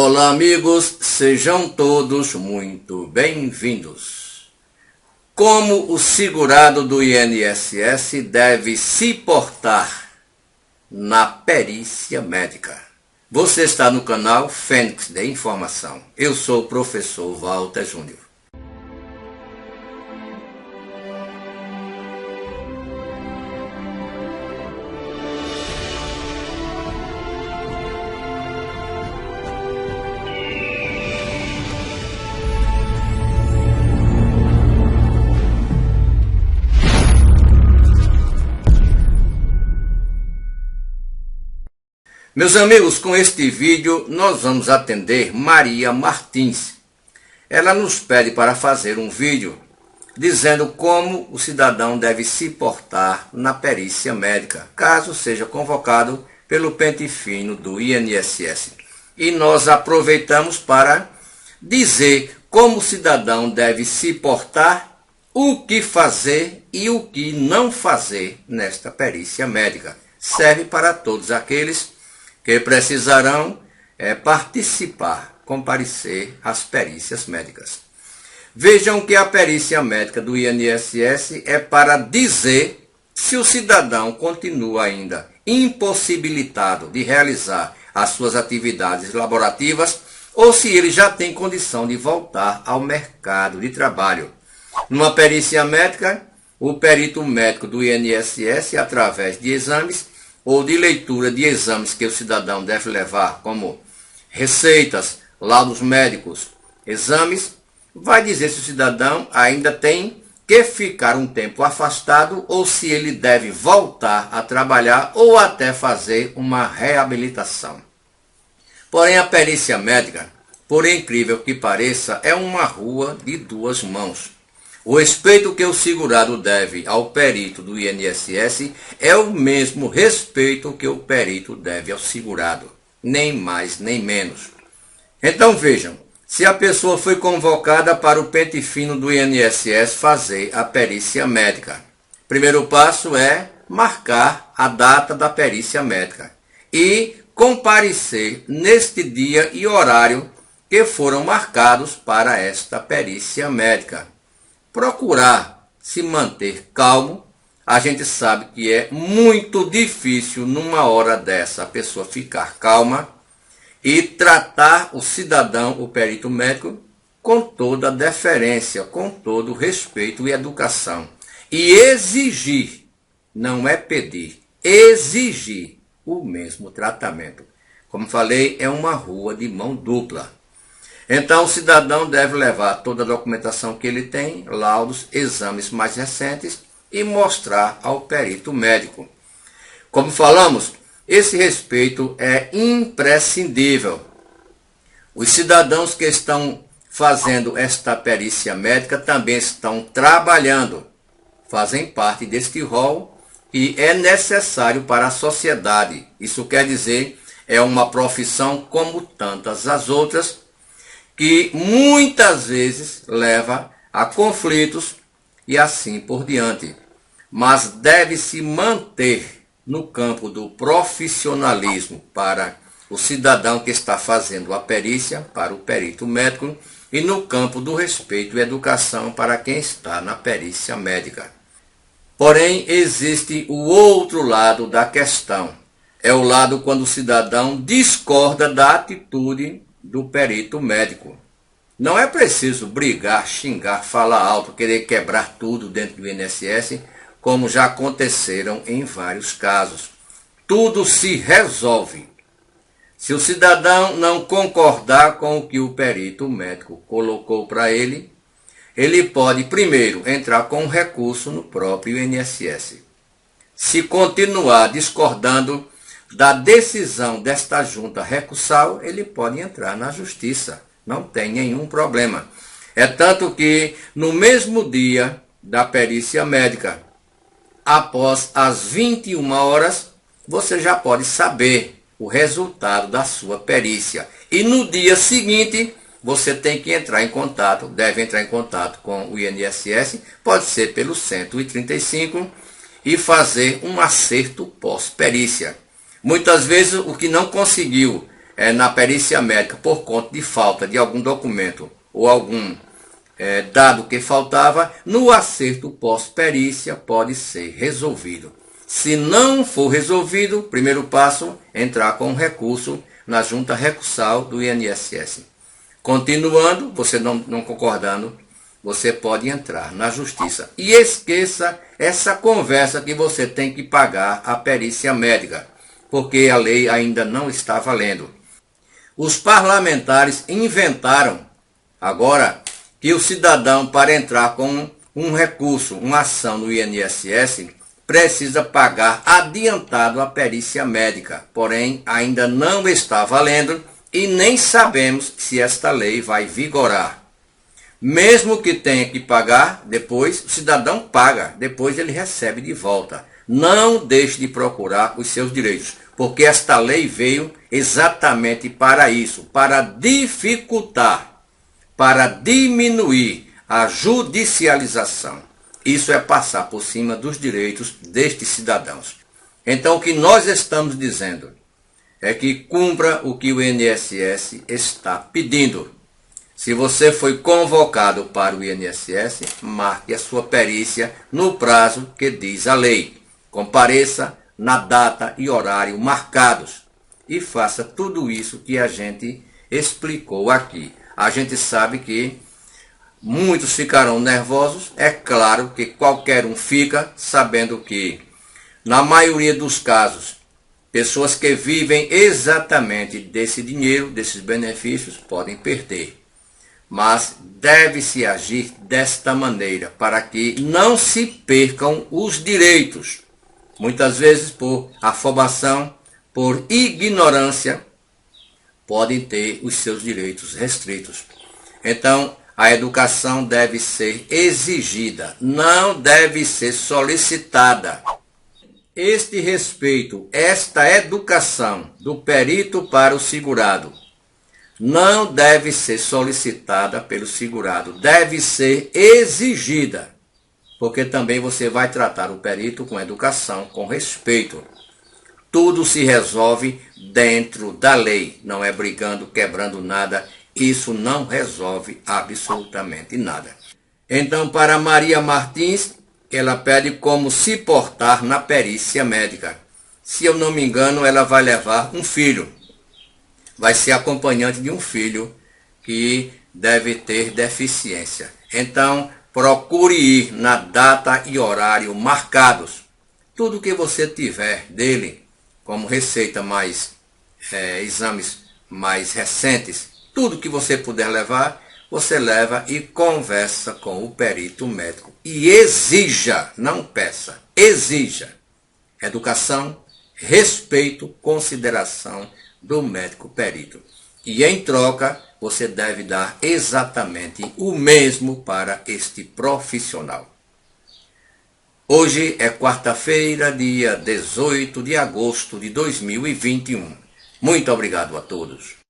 Olá amigos, sejam todos muito bem-vindos. Como o segurado do INSS deve se portar na perícia médica? Você está no canal Fênix de Informação. Eu sou o professor Walter Júnior. Meus amigos, com este vídeo nós vamos atender Maria Martins. Ela nos pede para fazer um vídeo dizendo como o cidadão deve se portar na perícia médica, caso seja convocado pelo pente fino do INSS. E nós aproveitamos para dizer como o cidadão deve se portar, o que fazer e o que não fazer nesta perícia médica. Serve para todos aqueles que precisarão comparecer às perícias médicas. Vejam que a perícia médica do INSS é para dizer se o cidadão continua ainda impossibilitado de realizar as suas atividades laborativas ou se ele já tem condição de voltar ao mercado de trabalho. Numa perícia médica, o perito médico do INSS, através de exames, ou de leitura de exames que o cidadão deve levar, como receitas, laudos médicos, exames, vai dizer se o cidadão ainda tem que ficar um tempo afastado ou se ele deve voltar a trabalhar ou até fazer uma reabilitação. Porém, a perícia médica, por incrível que pareça, é uma rua de duas mãos. O respeito que o segurado deve ao perito do INSS é o mesmo respeito que o perito deve ao segurado, nem mais nem menos. Então vejam, se a pessoa foi convocada para o pente fino do INSS fazer a perícia médica, o primeiro passo é marcar a data da perícia médica e comparecer neste dia e horário que foram marcados para esta perícia médica. Procurar se manter calmo. A gente sabe que é muito difícil numa hora dessa a pessoa ficar calma e tratar o cidadão, o perito médico, com toda a deferência, com todo o respeito e educação. E exigir, não é pedir, exigir o mesmo tratamento. Como falei, é uma rua de mão dupla. Então, o cidadão deve levar toda a documentação que ele tem, laudos, exames mais recentes e mostrar ao perito médico. Como falamos, esse respeito é imprescindível. Os cidadãos que estão fazendo esta perícia médica também estão trabalhando, fazem parte deste rol e é necessário para a sociedade. Isso quer dizer, é uma profissão como tantas as outras, que muitas vezes leva a conflitos e assim por diante. Mas deve se manter no campo do profissionalismo para o cidadão que está fazendo a perícia, para o perito médico, e no campo do respeito e educação para quem está na perícia médica. Porém, existe o outro lado da questão. É o lado quando o cidadão discorda da atitude do perito médico. Não é preciso brigar, xingar, falar alto, querer quebrar tudo dentro do INSS, como já aconteceram em vários casos. Tudo se resolve. Se o cidadão não concordar com o que o perito médico colocou para ele, ele pode primeiro entrar com um recurso no próprio INSS. Se continuar discordando da decisão desta junta recursal, ele pode entrar na justiça. Não tem nenhum problema. É tanto que no mesmo dia da perícia médica, após as 21 horas, você já pode saber o resultado da sua perícia. E no dia seguinte, você tem que entrar em contato, deve entrar em contato com o INSS, pode ser pelo 135, e fazer um acerto pós-perícia. Muitas vezes o que não conseguiu na perícia médica por conta de falta de algum documento ou algum dado que faltava, no acerto pós-perícia pode ser resolvido. Se não for resolvido, o primeiro passo é entrar com um recurso na junta recursal do INSS. Continuando, você não concordando, você pode entrar na justiça. E esqueça essa conversa que você tem que pagar a perícia médica, porque a lei ainda não está valendo. Os parlamentares inventaram agora que o cidadão, para entrar com um recurso, uma ação no INSS, precisa pagar adiantado a perícia médica. Porém, ainda não está valendo e nem sabemos se esta lei vai vigorar. Mesmo que tenha que pagar, depois o cidadão paga, depois ele recebe de volta. Não deixe de procurar os seus direitos, porque esta lei veio exatamente para isso, para dificultar, para diminuir a judicialização. Isso é passar por cima dos direitos destes cidadãos. Então, o que nós estamos dizendo é que cumpra o que o INSS está pedindo. Se você foi convocado para o INSS, marque a sua perícia no prazo que diz a lei. Compareça na data e horário marcados e faça tudo isso que a gente explicou aqui. A gente sabe que muitos ficarão nervosos, é claro que qualquer um fica, sabendo que, na maioria dos casos, pessoas que vivem exatamente desse dinheiro, desses benefícios, podem perder. Mas deve-se agir desta maneira, para que não se percam os direitos. Muitas vezes, por afobação, por ignorância, podem ter os seus direitos restritos. Então, a educação deve ser exigida, não deve ser solicitada. Este respeito, esta educação do perito para o segurado, não deve ser solicitada pelo segurado, deve ser exigida, porque também você vai tratar o perito com educação, com respeito. Tudo se resolve dentro da lei, não é brigando, quebrando nada. Isso não resolve absolutamente nada. Então, para Maria Martins, ela pede como se portar na perícia médica. Se eu não me engano, ela vai levar um filho. Vai ser acompanhante de um filho que deve ter deficiência. Então, procure ir na data e horário marcados. Tudo que você tiver dele, como receita mais exames mais recentes, tudo que você puder levar, você leva e conversa com o perito médico. E exija, não peça, exija educação, respeito, consideração do médico perito. E em troca, você deve dar exatamente o mesmo para este profissional. Hoje é quarta-feira, dia 18 de agosto de 2021. Muito obrigado a todos.